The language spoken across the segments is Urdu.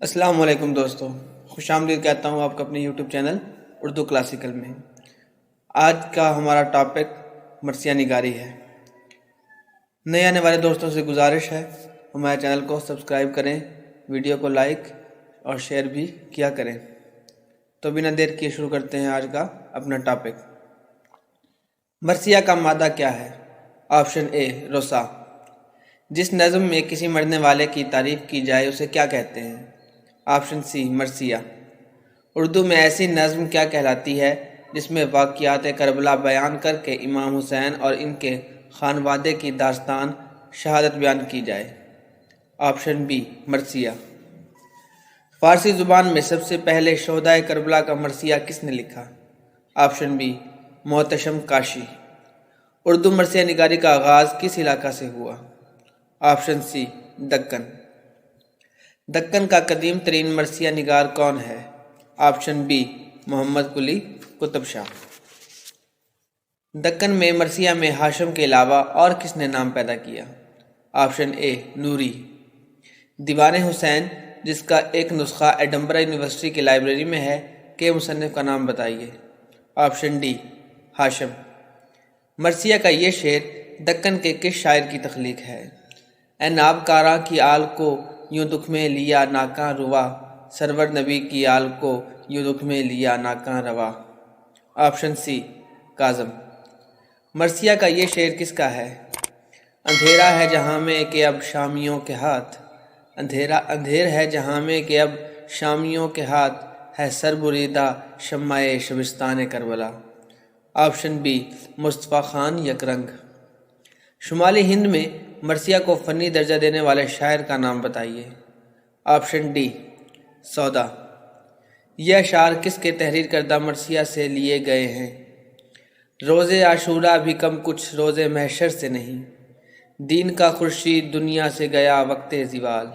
السلام علیکم دوستو، خوش آمدید کہتا ہوں آپ کا اپنے یوٹیوب چینل اردو کلاسیکل میں۔ آج کا ہمارا ٹاپک مرثیہ نگاری ہے۔ نئے آنے والے دوستوں سے گزارش ہے ہمارے چینل کو سبسکرائب کریں، ویڈیو کو لائک اور شیئر بھی کیا کریں۔ تو بنا دیر کیے شروع کرتے ہیں آج کا اپنا ٹاپک۔ مرثیہ کا مادہ کیا ہے؟ آپشن اے روسا۔ جس نظم میں کسی مرنے والے کی تعریف کی جائے اسے کیا کہتے ہیں؟ آپشن سی مرثیہ۔ اردو میں ایسی نظم کیا کہلاتی ہے جس میں واقعات کربلا بیان کر کے امام حسین اور ان کے خانوادے کی داستان شہادت بیان کی جائے؟ آپشن بی مرثیہ۔ فارسی زبان میں سب سے پہلے شہدائے کربلا کا مرثیہ کس نے لکھا؟ آپشن بی محتشم کاشی۔ اردو مرثیہ نگاری کا آغاز کس علاقہ سے ہوا؟ Option C Deccan. دکن کا قدیم ترین مرثیہ نگار کون ہے؟ آپشن بی محمد قلی قطب شاہ۔ دکن میں مرثیہ میں ہاشم کے علاوہ اور کس نے نام پیدا کیا؟ آپشن اے نوری۔ دیوان حسین جس کا ایک نسخہ ایڈنبرا یونیورسٹی کی لائبریری میں ہے کے مصنف کا نام بتائیے؟ آپشن ڈی ہاشم۔ مرثیہ کا یہ شعر دکن کے کس شاعر کی تخلیق ہے؟ اے ناب کاراں کی آل کو یوں دکھ میں لیا ناکاں روا، سرور نبی کی آل کو یوں دکھ میں لیا ناکاں روا۔ Option C Kazim. مرثیہ کا یہ شعر کس کا ہے؟ اندھیرا ہے جہاں میں کہ اب شامیوں کے ہاتھ، اندھیر ہے جہاں میں کہ اب شامیوں کے ہاتھ، ہے سر بریدہ شمع شبستان کربلا۔ آپشن بی مصطفیٰ خان یکرنگ۔ شمالی ہند میں مرثیہ کو فنی درجہ دینے والے شاعر کا نام بتائیے؟ آپشن ڈی سودا۔ یہ اشعار کس کے تحریر کردہ مرثیہ سے لیے گئے ہیں؟ روز عاشورہ بھی کم کچھ روز محشر سے نہیں، دین کا خورشید دنیا سے گیا وقت زوال،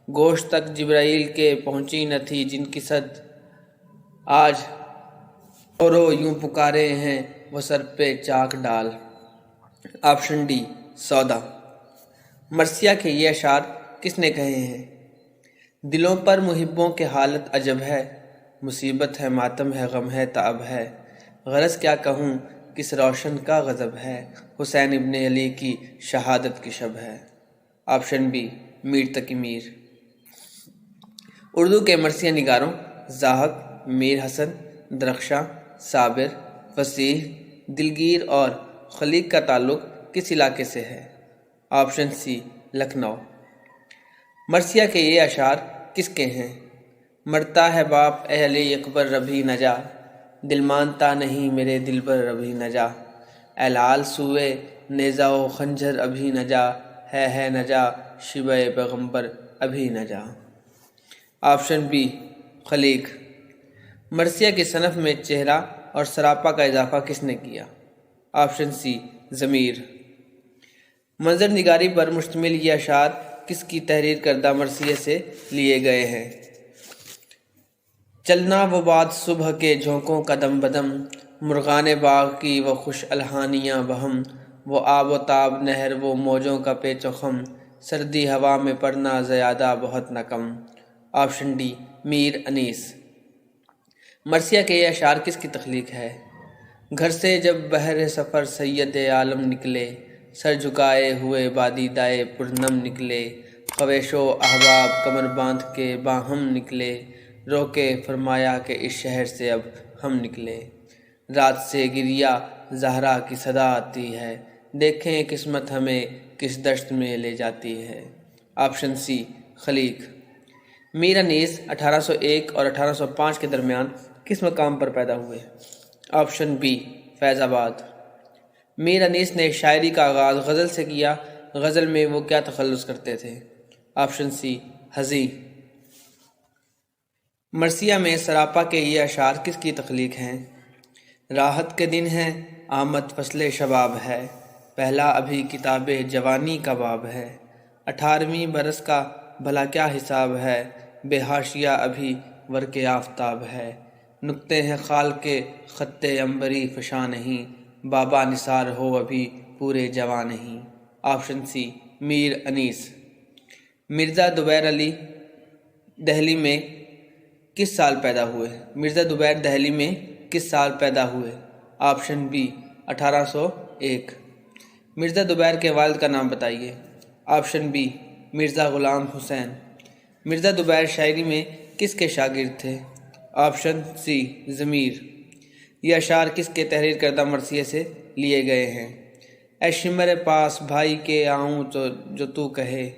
گوشت تک جبرائیل کے پہنچی نہ تھی جن کی صد، آج رو یوں پکارے ہیں وہ سر پہ چاک ڈال۔ آپشن ڈی سودا۔ مرثیہ کے یہ اشعار کس نے کہے ہیں؟ دلوں پر محبوں کے حالت عجب ہے، مصیبت ہے ماتم ہے غم ہے تعب ہے، غرض کیا کہوں کس روشن کا غضب ہے، حسین ابن علی کی شہادت کی شب ہے۔ Option B Mir Taqi Mir. اردو کے مرثیہ نگاروں زاہد، میر حسن، درخشاں، صابر، فصیح، دلگیر اور خلیق کا تعلق کس علاقے سے ہے؟ Option C Lucknow. مرثیہ کے یہ اشعار کس کے ہیں؟ مرتا ہے باپ اے علی اکبر ابھی نہ جا، دل مانتا نہیں میرے دل پر ابھی نہ جا، اے لال سوئے نیزہ و خنجر ابھی نہ جا، ہے نہ جا شبہ پیغمبر ابھی نہ جا۔ Option B Khaliq. مرثیہ کی صنف میں چہرہ اور سراپا کا اضافہ کس نے کیا؟ آپشن سی ضمیر۔ منظر نگاری پر مشتمل یہ اشعار کس کی تحریر کردہ مرثیے سے لیے گئے ہیں؟ چلنا وہ باد صبح کے جھونکوں کا دم بدم، مرغان باغ کی وہ خوش الحانیاں بہم، وہ آب و تاب نہر وہ موجوں کا پیچ و خم، سردی ہوا میں پڑنا زیادہ بہت نہ کم۔ آپشن ڈی میر انیس۔ مرثیہ کے یہ اشعار کس کی تخلیق ہے؟ گھر سے جب بحر سفر سید عالم نکلے، سر جھکائے ہوئے بادیدائے پرنم نکلے، خویش و احباب کمر باندھ کے باہم نکلے، روکے فرمایا کہ اس شہر سے اب ہم نکلے، رات سے گریہ زہرا کی صدا آتی ہے، دیکھیں قسمت ہمیں کس دشت میں لے جاتی ہے۔ آپشن سی خلیق۔ میر انیس 1801 اور 1805 کے درمیان کس مقام پر پیدا ہوئے؟ آپشن بی فیض آباد۔ میر انیس نے شاعری کا آغاز غزل سے کیا، غزل میں وہ کیا تخلص کرتے تھے؟ آپشن سی حزیں۔ مرثیہ میں سراپا کے یہ اشعار کس کی تخلیق ہیں؟ راحت کے دن ہے آمد فصل شباب ہے، پہلا ابھی کتاب جوانی کا باب ہے، 18ویں برس کا بھلا کیا حساب ہے، بے حاشیہ ابھی ورق آفتاب ہے، نقطے ہیں خال کے خط عنبری فشاں نہیں، بابا نثار ہو ابھی پورے جواں نہیں۔ آپشن سی میر انیس۔ مرزا دبیر علی دہلی میں کس سال پیدا ہوئے؟ مرزا زبیر دہلی میں کس سال پیدا ہوئے؟ Option B 1801۔ مرزا زبیر کے والد کا نام بتائیے۔ آپشن بی مرزا غلام حسین۔ مرزا زبیر شاعری میں کس کے شاگرد تھے؟ آپشن سی ضمیر۔ یہ اشعار کس کے تحریر کردہ مرثیے سے لیے گئے ہیں؟ اے شمر پاس بھائی کے آؤں تو جو تو کہے،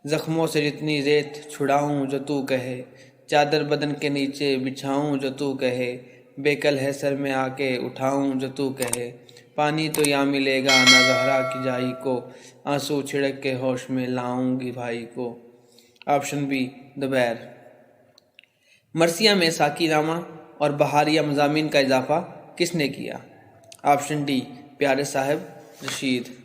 زخموں سے جتنی ریت چھڑاؤں جو تو کہے، چادر بدن کے نیچے بچھاؤں جو تو کہے، بے کل ہے سر میں آ کے اٹھاؤں جو تو کہے، پانی تو یا ملے گا نہ زہرا کی جائی کو، آنسو چھڑک کے ہوش میں لاؤں گی بھائی کو۔ آپشن بی زبیر۔ مرثیہ میں ساقی نامہ اور بہاریہ مضامین کا اضافہ کس نے کیا؟ آپشن ڈی پیارے صاحب رشید۔